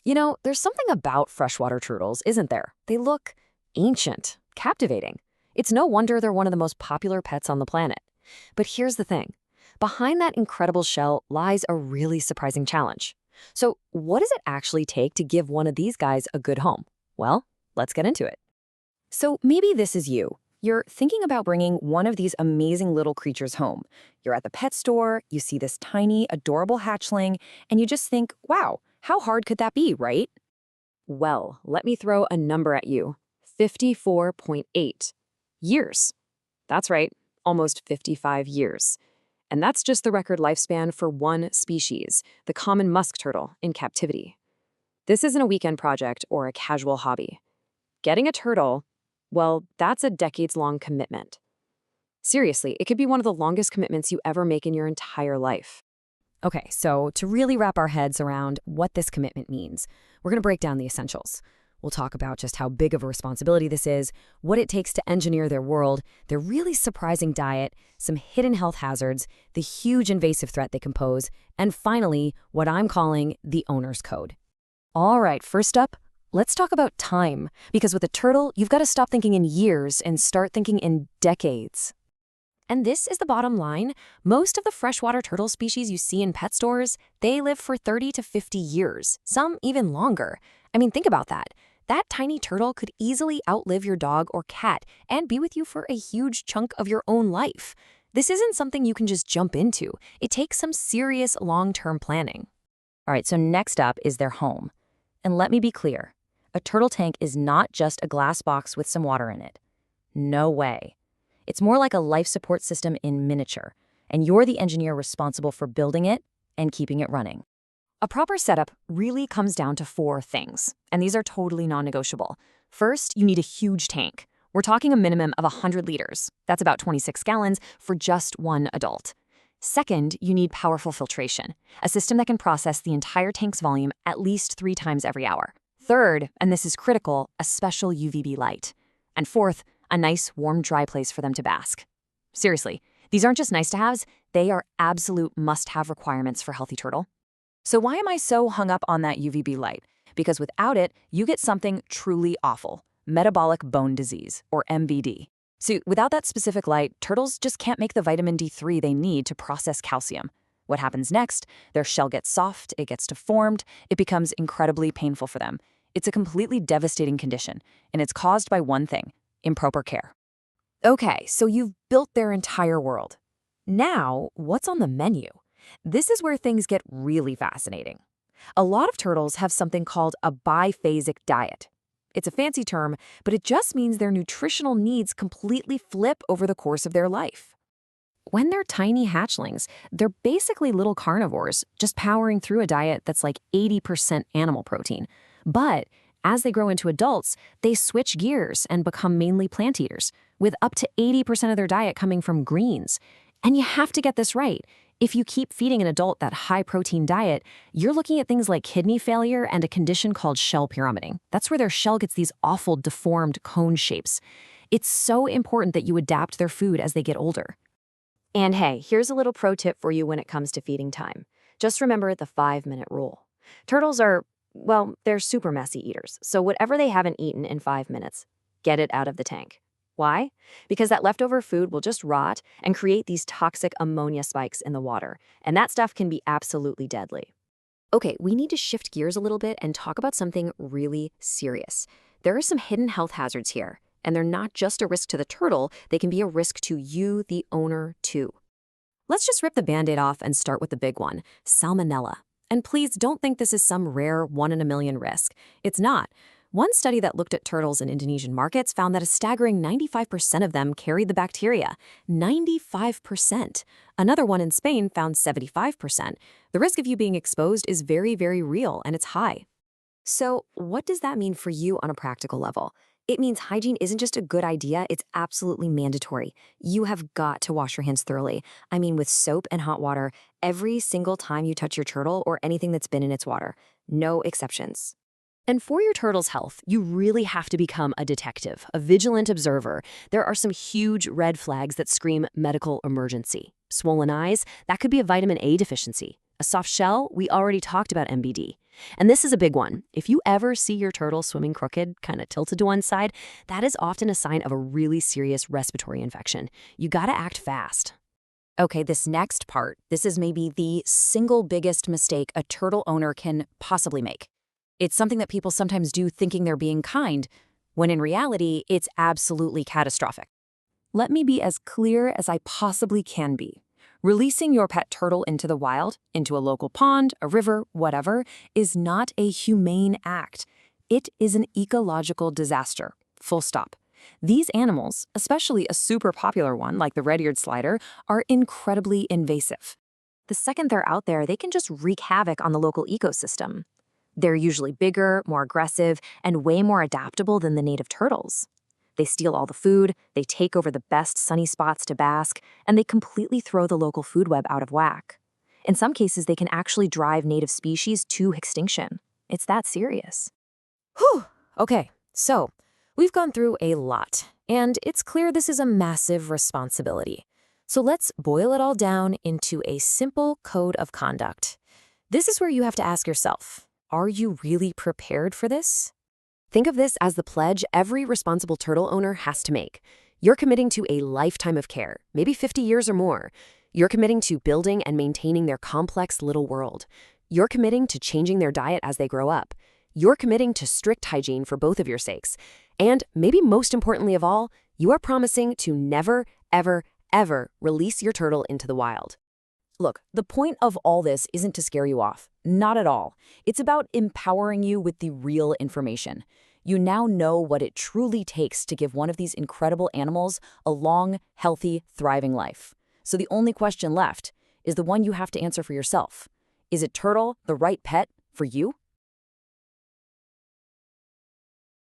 There's something about freshwater turtles, isn't there? They look ancient, captivating. It's no wonder they're one of the most popular pets on the planet. But here's the thing. Behind that incredible shell lies a really surprising challenge. So what does it actually take to give one of these guys a good home? Well, let's get into it. So maybe this is you. You're thinking about bringing one of these amazing little creatures home. You're at the pet store, you see this tiny, adorable hatchling, and you just think, wow, how hard could that be, right? Well, let me throw a number at you. 54.8 years. That's right, almost 55 years. And that's just the record lifespan for one species, the common musk turtle, in captivity. This isn't a weekend project or a casual hobby. Getting a turtle, well, that's a decades-long commitment. Seriously, it could be one of the longest commitments you ever make in your entire life. Okay, so to really wrap our heads around what this commitment means, we're going to break down the essentials. We'll talk about just how big of a responsibility this is, what it takes to engineer their world, their really surprising diet, some hidden health hazards, the huge invasive threat they can pose, and finally, what I'm calling the owner's code. All right, first up, let's talk about time, because with a turtle, you've got to stop thinking in years and start thinking in decades. And this is the bottom line. Most of the freshwater turtle species you see in pet stores, they live for 30 to 50 years, some even longer. I mean, think about that. That tiny turtle could easily outlive your dog or cat and be with you for a huge chunk of your own life. This isn't something you can just jump into. It takes some serious long-term planning. All right, so next up is their home. And let me be clear, a turtle tank is not just a glass box with some water in it. No way. It's more like a life support system in miniature, and you're the engineer responsible for building it and keeping it running. A proper setup really comes down to 4 things, and these are totally non-negotiable. First, you need a huge tank. We're talking a minimum of 100 liters. That's about 26 gallons for just one adult. Second, you need powerful filtration, a system that can process the entire tank's volume at least 3 times every hour. Third, and this is critical, a special UVB light. And fourth, a nice, warm, dry place for them to bask. Seriously, these aren't just nice-to-haves, they are absolute must-have requirements for healthy turtle. So why am I so hung up on that UVB light? Because without it, you get something truly awful, metabolic bone disease, or MBD. So without that specific light, turtles just can't make the vitamin D3 they need to process calcium. What happens next? Their shell gets soft, it gets deformed, it becomes incredibly painful for them. It's a completely devastating condition, and it's caused by one thing: improper care. Okay, so you've built their entire world. Now, what's on the menu? This is where things get really fascinating. A lot of turtles have something called a biphasic diet. It's a fancy term, but it just means their nutritional needs completely flip over the course of their life. When they're tiny hatchlings, they're basically little carnivores, just powering through a diet that's like 80% animal protein. But as they grow into adults, they switch gears and become mainly plant eaters, with up to 80% of their diet coming from greens. And you have to get this right. If you keep feeding an adult that high-protein diet, you're looking at things like kidney failure and a condition called shell pyramiding. That's where their shell gets these awful, deformed cone shapes. It's so important that you adapt their food as they get older. And hey, here's a little pro tip for you when it comes to feeding time. Just remember the 5-minute rule. Turtles are, well, they're super messy eaters, so whatever they haven't eaten in 5 minutes, get it out of the tank. Why? Because that leftover food will just rot and create these toxic ammonia spikes in the water, and that stuff can be absolutely deadly. Okay, we need to shift gears a little bit and talk about something really serious. There are some hidden health hazards here, and they're not just a risk to the turtle, they can be a risk to you, the owner, too. Let's just rip the Band-Aid off and start with the big one, salmonella. And please don't think this is some rare 1 in a million risk. It's not. One study that looked at turtles in Indonesian markets found that a staggering 95% of them carried the bacteria. 95%. Another one in Spain found 75%. The risk of you being exposed is very, very real, and it's high. So what does that mean for you on a practical level? It means hygiene isn't just a good idea, it's absolutely mandatory. You have got to wash your hands thoroughly. I mean, with soap and hot water, every single time you touch your turtle or anything that's been in its water. No exceptions. And for your turtle's health, you really have to become a detective, a vigilant observer. There are some huge red flags that scream medical emergency. Swollen eyes, that could be a vitamin A deficiency. A soft shell, we already talked about MBD. And this is a big one. If you ever see your turtle swimming crooked, kind of tilted to one side, that is often a sign of a really serious respiratory infection. You gotta act fast. Okay, this next part, this is maybe the single biggest mistake a turtle owner can possibly make. It's something that people sometimes do thinking they're being kind, when in reality, it's absolutely catastrophic. Let me be as clear as I possibly can be. Releasing your pet turtle into the wild, into a local pond, a river, whatever, is not a humane act. It is an ecological disaster. Full stop. These animals, especially a super popular one like the red-eared slider, are incredibly invasive. The second they're out there, they can just wreak havoc on the local ecosystem. They're usually bigger, more aggressive, and way more adaptable than the native turtles. They steal all the food, they take over the best sunny spots to bask, and they completely throw the local food web out of whack. In some cases, they can actually drive native species to extinction. It's that serious. Whew! Okay, so we've gone through a lot, and it's clear this is a massive responsibility. So let's boil it all down into a simple code of conduct. This is where you have to ask yourself, are you really prepared for this? Think of this as the pledge every responsible turtle owner has to make. You're committing to a lifetime of care, maybe 50 years or more. You're committing to building and maintaining their complex little world. You're committing to changing their diet as they grow up. You're committing to strict hygiene for both of your sakes. And maybe most importantly of all, you are promising to never, ever, ever release your turtle into the wild. Look, the point of all this isn't to scare you off. Not at all. It's about empowering you with the real information. You now know what it truly takes to give one of these incredible animals a long, healthy, thriving life. So the only question left is the one you have to answer for yourself. Is a turtle the right pet for you?